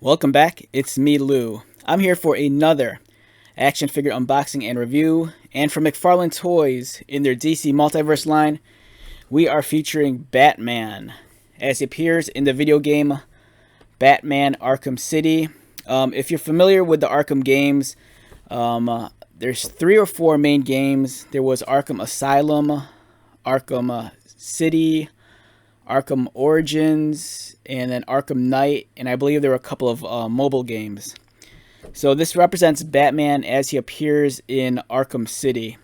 Welcome back, it's me, Lou. I'm here for another action figure unboxing and review, and from McFarlane Toys in their DC Multiverse line, we are featuring Batman as he appears in the video game Batman Arkham City. If you're familiar with the Arkham games, there's 3 or 4 main games. There was Arkham Asylum, Arkham City, Arkham Origins, and then Arkham Knight, and I believe there were a couple of mobile games. So this represents Batman as he appears in Arkham City.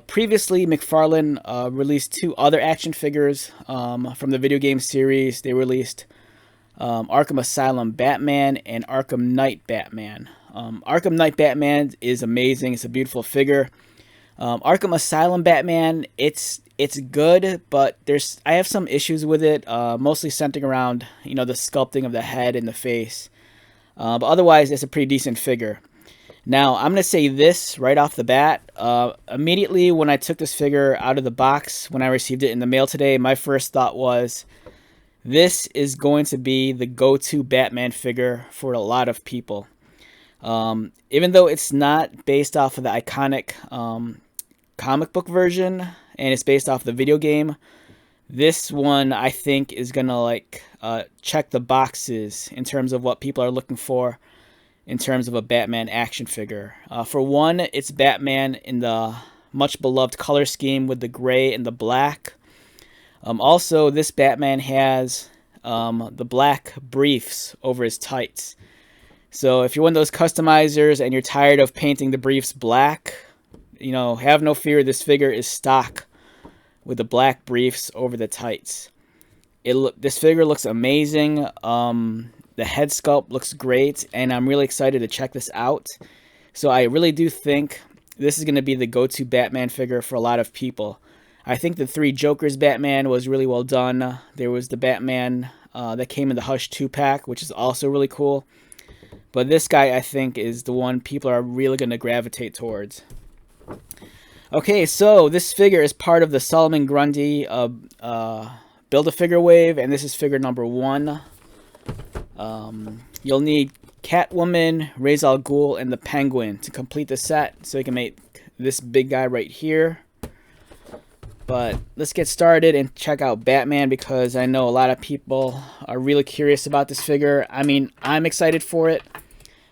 Previously, McFarlane released 2 other action figures from the video game series. They released Arkham Asylum Batman and Arkham Knight Batman. Arkham Knight Batman is amazing. It's a beautiful figure. Arkham Asylum Batman, it's good, but I have some issues with it, mostly centering around the sculpting of the head and the face. But otherwise, it's a pretty decent figure. Now, I'm going to say this right off the bat. Immediately when I took this figure out of the box, when I received it in the mail today, my first thought was, this is going to be the go-to Batman figure for a lot of people. Even though it's not based off of the iconic comic book version, and it's based off the video game, this one I think is gonna check the boxes in terms of what people are looking for in terms of a Batman action figure. For one, it's Batman in the much beloved color scheme with the gray and the black. Also, this Batman has the black briefs over his tights. So if you're one of those customizers and you're tired of painting the briefs black, have no fear, this figure is stock with the black briefs over the tights. This figure looks amazing. The head sculpt looks great, and I'm really excited to check this out. So I really do think this is going to be the go-to Batman figure for a lot of people. I think the 3 Jokers Batman was really well done. There was the Batman that came in the Hush 2-pack, which is also really cool. But this guy, I think, is the one people are really going to gravitate towards. Okay, so this figure is part of the Solomon Grundy Build-A-Figure wave, and this is figure number 1. You'll need Catwoman, Ra's al Ghul, and the Penguin to complete the set, so you can make this big guy right here. But let's get started and check out Batman, because I know a lot of people are really curious about this figure. I mean, I'm excited for it.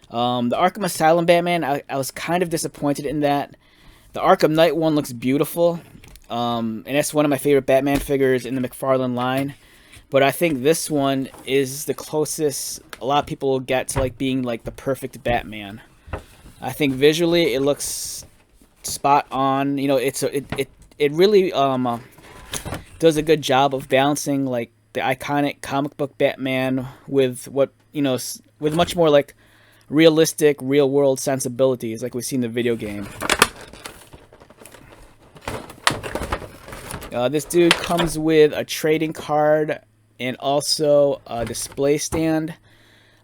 The Arkham Asylum Batman, I was kind of disappointed in that. The Arkham Knight one looks beautiful, and that's one of my favorite Batman figures in the McFarlane line. But I think this one is the closest a lot of people will get to being the perfect Batman. I think visually it looks spot on. It really does a good job of balancing the iconic comic book Batman with what with much more realistic, real world sensibilities like we see in the video game. This dude comes with a trading card and also a display stand.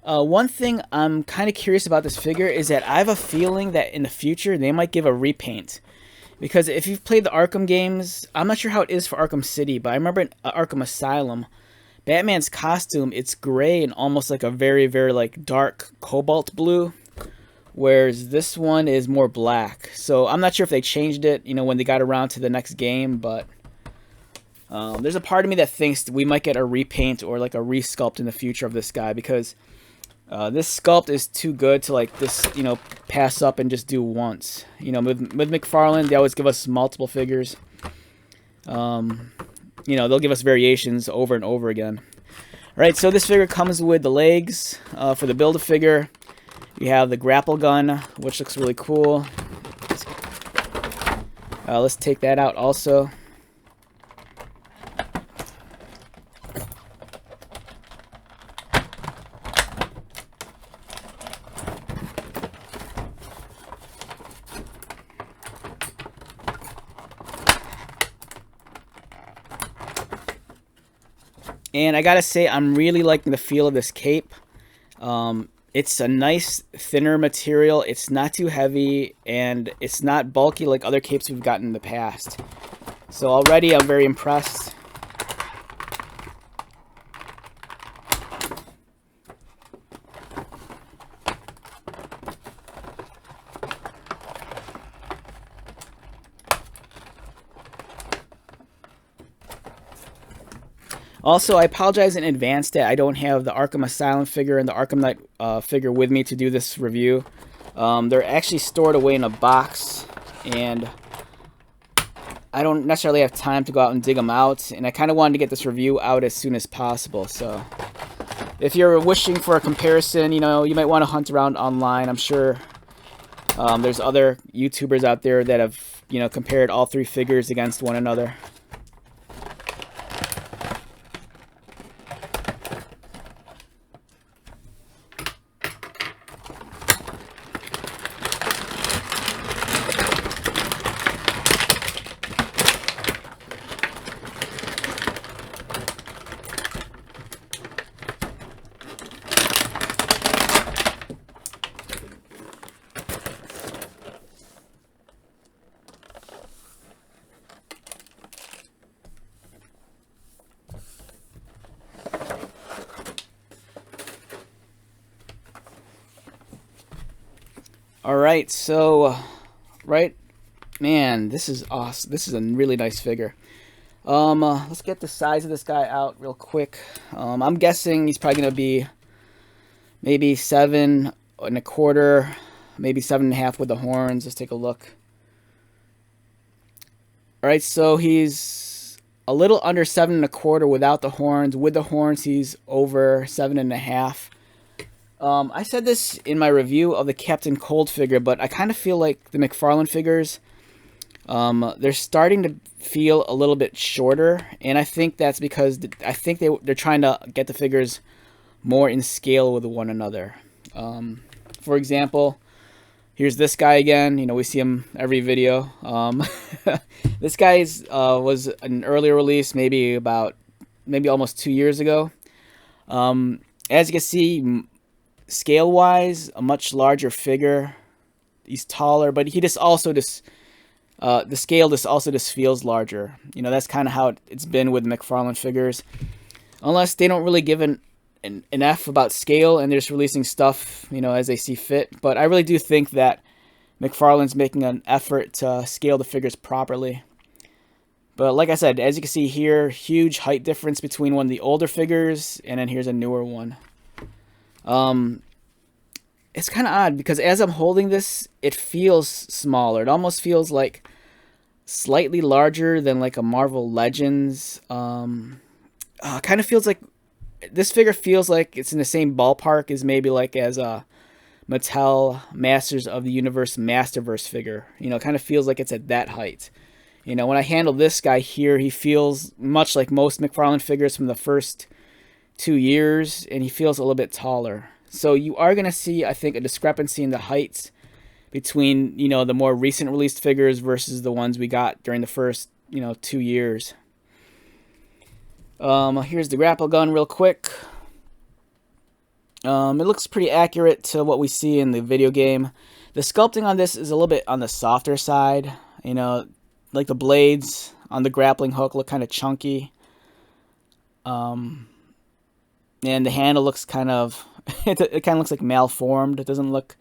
One thing I'm kind of curious about this figure is that I have a feeling that in the future they might give a repaint. Because if you've played the Arkham games, I'm not sure how it is for Arkham City, but I remember in Arkham Asylum, Batman's costume, it's gray and almost a very, very dark cobalt blue. Whereas this one is more black. So I'm not sure if they changed it, when they got around to the next game, but there's a part of me that thinks we might get a repaint or a resculpt in the future of this guy, because this sculpt is too good to just pass up and just do once. With McFarlane, they always give us multiple figures. They'll give us variations over and over again. All right, so this figure comes with the legs for the Build-A-Figure. You have the grapple gun, which looks really cool. Let's take that out also. And I gotta say, I'm really liking the feel of this cape. It's a nice, thinner material. It's not too heavy, and it's not bulky like other capes we've gotten in the past. So already I'm very impressed. Also, I apologize in advance that I don't have the Arkham Asylum figure and the Arkham Knight figure with me to do this review. They're actually stored away in a box, and I don't necessarily have time to go out and dig them out, and I kind of wanted to get this review out as soon as possible. So if you're wishing for a comparison, you might want to hunt around online. I'm sure there's other YouTubers out there that have, compared all three figures against one another. Alright, so, man, this is awesome. This is a really nice figure. Let's get the size of this guy out real quick. I'm guessing he's probably going to be maybe 7 1/4, maybe 7 1/2 with the horns. Let's take a look. Alright, so he's a little under 7 1/4 without the horns. With the horns, he's over 7 1/2. I said this in my review of the Captain Cold figure, but I kind of feel like the McFarlane figures, they're starting to feel a little bit shorter, and I think that's because they're trying to get the figures more in scale with one another. For example, here's this guy again. We see him every video. This guy was an earlier release, maybe almost 2 years ago. As you can see, scale-wise, a much larger figure. He's taller, but the scale also feels larger. That's kind of how it's been with McFarlane figures, unless they don't really give an F about scale and they're just releasing stuff, as they see fit. But I really do think that McFarlane's making an effort to scale the figures properly. But like I said, as you can see here, huge height difference between one of the older figures and then here's a newer one. It's kind of odd because as I'm holding this, it feels smaller. It almost feels like slightly larger than like a Marvel Legends. Kind of feels like this figure feels like it's in the same ballpark as maybe like as a Mattel Masters of the Universe Masterverse figure. Kind of feels like it's at that height. When I handle this guy here, he feels much like most McFarlane figures from the first 2 years, and he feels a little bit taller. So you are going to see, I think, a discrepancy in the heights between, the more recent released figures versus the ones we got during the first, 2 years. Here's the grapple gun real quick. It looks pretty accurate to what we see in the video game. The sculpting on this is a little bit on the softer side. Like the blades on the grappling hook look kind of chunky. And the handle looks kind of, it kind of looks like malformed. It doesn't look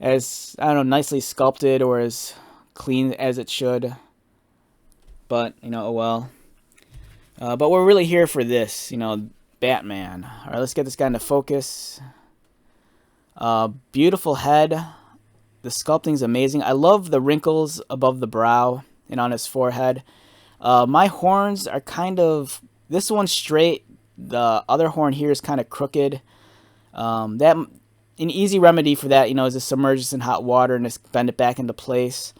as, nicely sculpted or as clean as it should. But, oh well. But we're really here for this, Batman. All right, let's get this guy into focus. Beautiful head. The sculpting's amazing. I love the wrinkles above the brow and on his forehead. My horns are kind of, this one's straight. The other horn here is kind of crooked. An easy remedy for that, is to submerge this in hot water and just bend it back into place.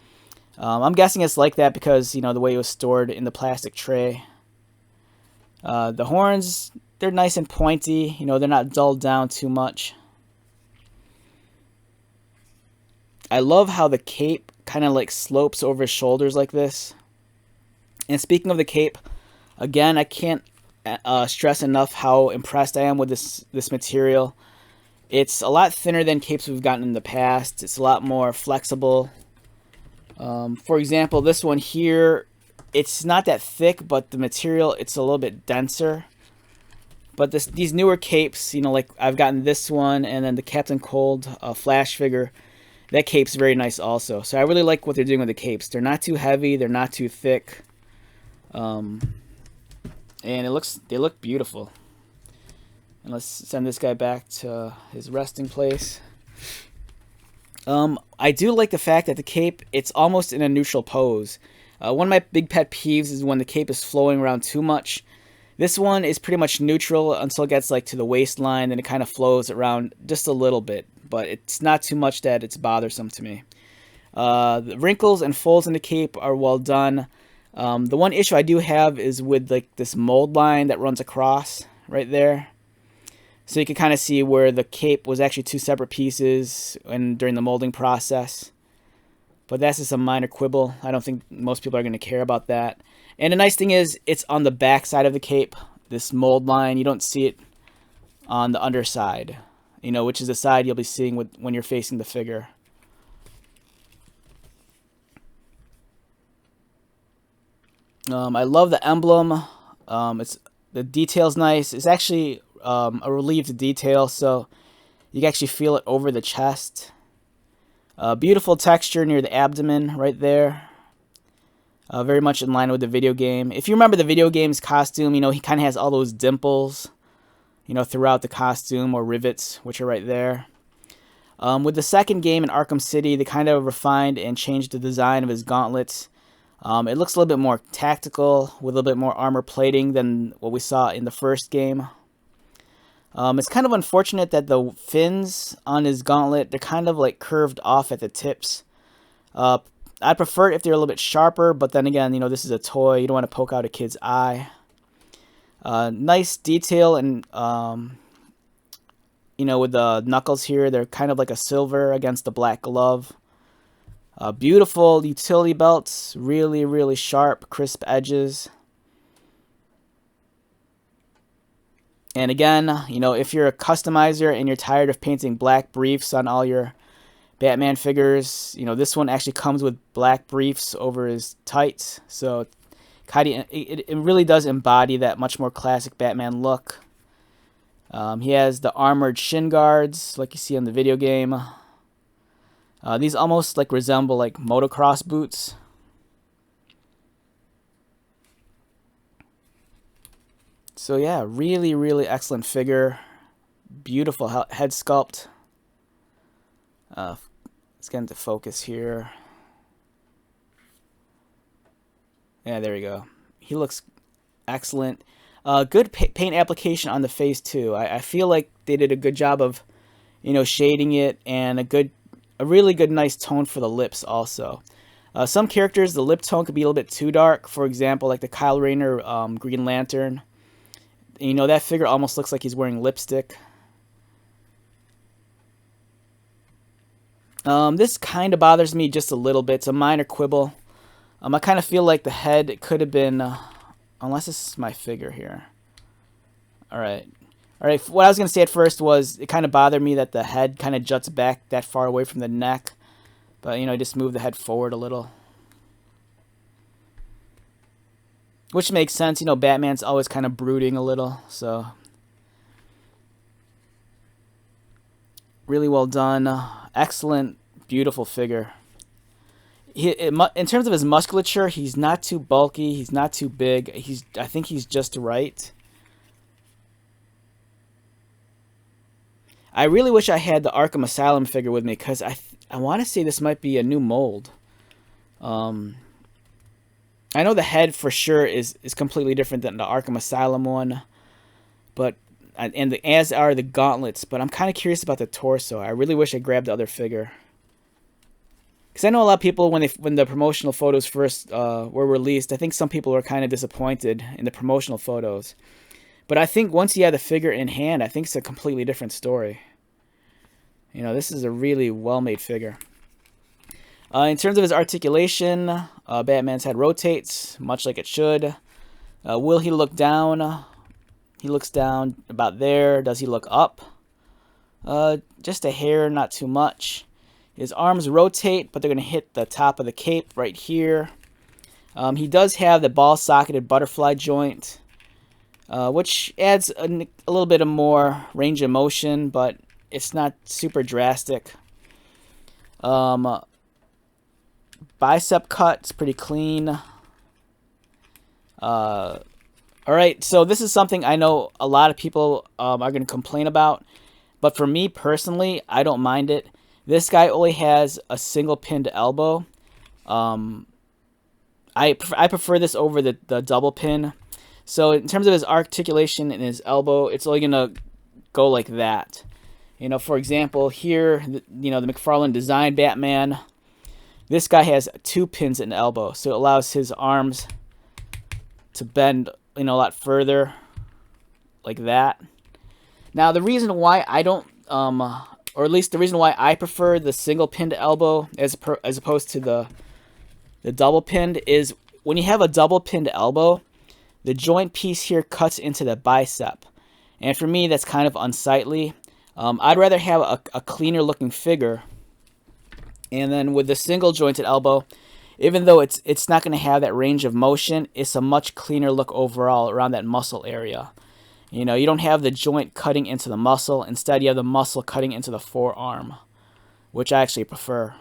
I'm guessing it's like that because, the way it was stored in the plastic tray. The horns, they're nice and pointy. They're not dulled down too much. I love how the cape kind of like slopes over his shoulders like this. And speaking of the cape, again, I can't stress enough how impressed I am with this material. It's a lot thinner than capes we've gotten in the past. It's a lot more flexible. For example, this one here, it's not that thick, but the material, it's a little bit denser. But these newer capes, like I've gotten this one and then the Captain Cold Flash figure, that cape's very nice also. So I really like what they're doing with the capes. They're not too heavy, they're not too thick. And and they look beautiful. And let's send this guy back to his resting place. I do like the fact that the cape, it's almost in a neutral pose. One of my big pet peeves is when the cape is flowing around too much. This one is pretty much neutral until it gets like to the waistline, then it kind of flows around just a little bit, but it's not too much that it's bothersome to me. The wrinkles and folds in the cape are well done. The one issue I do have is with like this mold line that runs across right there. So you can kind of see where the cape was actually two separate pieces during the molding process. But that's just a minor quibble. I don't think most people are going to care about that. And the nice thing is, it's on the back side of the cape, this mold line. You don't see it on the underside, which is the side you'll be seeing when you're facing the figure. I love the emblem. The detail's nice. It's actually a relieved detail, so you can actually feel it over the chest. Beautiful texture near the abdomen right there. Very much in line with the video game. If you remember the video game's costume, he kind of has all those dimples, throughout the costume, or rivets, which are right there. With the second game in Arkham City, they kind of refined and changed the design of his gauntlets. It looks a little bit more tactical, with a little bit more armor plating than what we saw in the first game. It's kind of unfortunate that the fins on his gauntlet, they're kind of like curved off at the tips. I'd prefer it if they're a little bit sharper, but then again, this is a toy. You don't want to poke out a kid's eye. Nice detail, and with the knuckles here, they're kind of like a silver against the black glove. Beautiful utility belts, really, really sharp, crisp edges. And again, if you're a customizer and you're tired of painting black briefs on all your Batman figures, this one actually comes with black briefs over his tights. So it really does embody that much more classic Batman look. He has the armored shin guards like you see in the video game. These almost like resemble like motocross boots. So yeah, really, really excellent figure. Beautiful head sculpt. Let's get into focus here. Yeah, there we go. He looks excellent. Good paint application on the face too. I feel like they did a good job of, shading it, and a really good, nice tone for the lips also. Some characters, the lip tone could be a little bit too dark. For example, like the Kyle Rayner Green Lantern. That figure almost looks like he's wearing lipstick. This kind of bothers me just a little bit. It's a minor quibble. I kind of feel like the head could have been, unless this is my figure here. Alright. What I was going to say at first was it kind of bothered me that the head kind of juts back that far away from the neck. But, just move the head forward a little. Which makes sense. Batman's always kind of brooding a little. So, really well done. Excellent, beautiful figure. In terms of his musculature, he's not too bulky. He's not too big. I think he's just right. I really wish I had the Arkham Asylum figure with me, because I want to say this might be a new mold. I know the head for sure is completely different than the Arkham Asylum one, as are the gauntlets. But I'm kind of curious about the torso. I really wish I grabbed the other figure, because I know a lot of people when the promotional photos first were released, I think some people were kind of disappointed in the promotional photos. But I think once you have the figure in hand, I think it's a completely different story. This is a really well-made figure. In terms of his articulation, Batman's head rotates, much like it should. Will he look down? He looks down about there. Does he look up? Just a hair, not too much. His arms rotate, but they're going to hit the top of the cape right here. He does have the ball-socketed butterfly joint, which adds a little bit of more range of motion, but it's not super drastic. Bicep cut is pretty clean. All right, so this is something I know a lot of people are going to complain about, but for me personally, I don't mind it. This guy only has a single pinned elbow. I prefer this over the double pin. So in terms of his articulation and his elbow, it's only going to go like that. You know, for example, here, you know, the McFarlane design Batman, this guy has 2 pins in the elbow, so it allows his arms to bend, you know, a lot further, like that. Now, the reason why I don't, or at least the reason why I prefer the single pinned elbow as opposed to the double pinned is when you have a double pinned elbow, the joint piece here cuts into the bicep, and for me, that's kind of unsightly. I'd rather have a cleaner looking figure. And then with the single jointed elbow, even though it's not going to have that range of motion, it's a much cleaner look overall around that muscle area. You know, you don't have the joint cutting into the muscle. Instead, you have the muscle cutting into the forearm, which I actually prefer.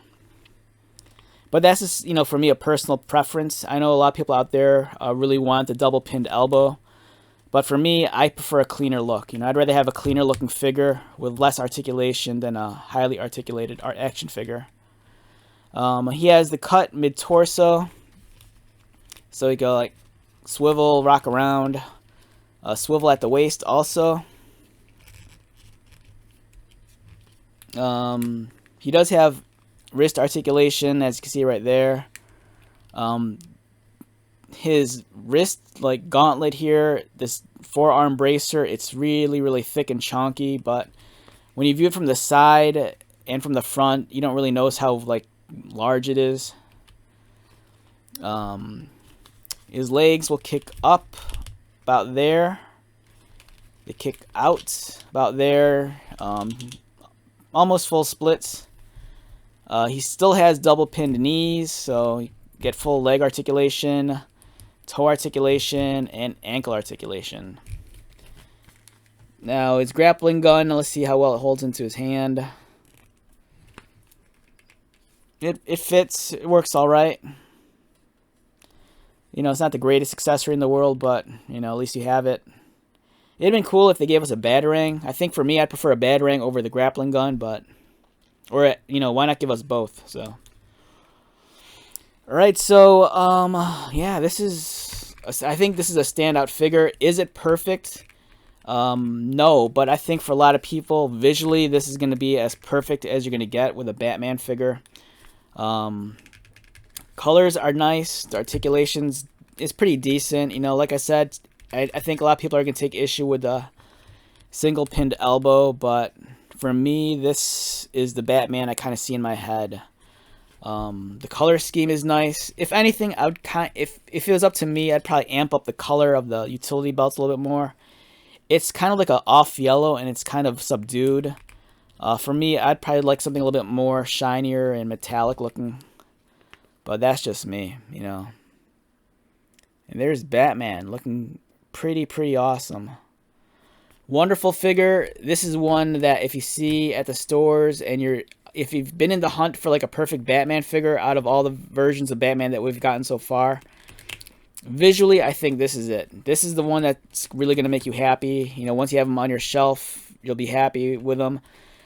But that's just, you know, for me, a personal preference. I know a lot of people out there really want the double pinned elbow. But for me, I prefer a cleaner look. You know, I'd rather have a cleaner looking figure with less articulation than a highly articulated action figure. He has the cut mid-torso, so he go like swivel, rock around, swivel at the waist also. He does have wrist articulation, as you can see right there. His wrist like gauntlet here, this forearm bracer, it's really, really thick and chunky, but when you view it from the side and from the front, you don't really notice how like large it is. His legs will kick up about there. They kick out about there. Almost full splits. He still has double pinned knees, so you get full leg articulation, toe articulation, and ankle articulation. Now his grappling gun, let's see how well it holds into his hand. It fits, it works all right. You know, it's not the greatest accessory in the world, but, you know, at least you have it. It'd been cool if they gave us a batarang. I think for me, I'd prefer a batarang over the grappling gun, but, or, you know, why not give us both, so. Alright, so, yeah, this is, I think this is a standout figure. Is it perfect? No, but I think for a lot of people, visually, this is going to be as perfect as you're going to get with a Batman figure. Colors are nice. The articulations is pretty decent. You know, like I said, I think a lot of people are going to take issue with the single pinned elbow, but for me, this is the Batman I kind of see in my head. The color scheme is nice. If anything, I would if it was up to me, I'd probably amp up the color of the utility belts a little bit more. It's kind of like a off yellow, and it's kind of subdued. For me, I'd probably like something a little bit more shinier and metallic looking. But that's just me, you know. And there's Batman looking pretty awesome. Wonderful figure. This is one that if you see at the stores and if you've been in the hunt for like a perfect Batman figure out of all the versions of Batman that we've gotten so far, visually, I think this is it. This is the one that's really going to make you happy. You know, once you have them on your shelf, you'll be happy with them.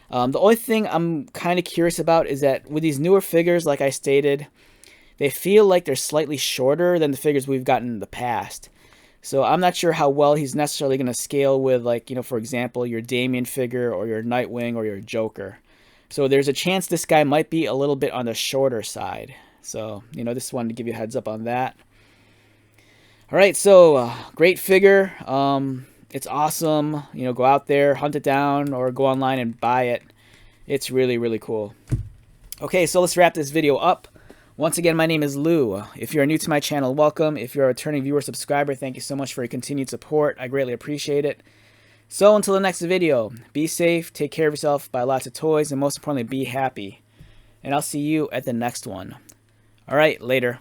The only thing I'm kind of curious about is that with these newer figures, like I stated, they feel like they're slightly shorter than the figures we've gotten in the past. So I'm not sure how well he's necessarily going to scale with, like, you know, for example, your Damian figure or your Nightwing or your Joker. So there's a chance this guy might be a little bit on the shorter side. So, you know, just wanted to give you a heads up on that. All right, so great figure. It's awesome. You know, go out there, hunt it down, or go online and buy it. It's really cool. Okay, so let's wrap this video up. Once again, my name is Lou. If you're new to my channel, welcome. If you're a returning viewer, subscriber, thank you so much for your continued support. I greatly appreciate it. So until the next video, be safe, take care of yourself, buy lots of toys, and most importantly, be happy. And I'll see you at the next one. All right, later.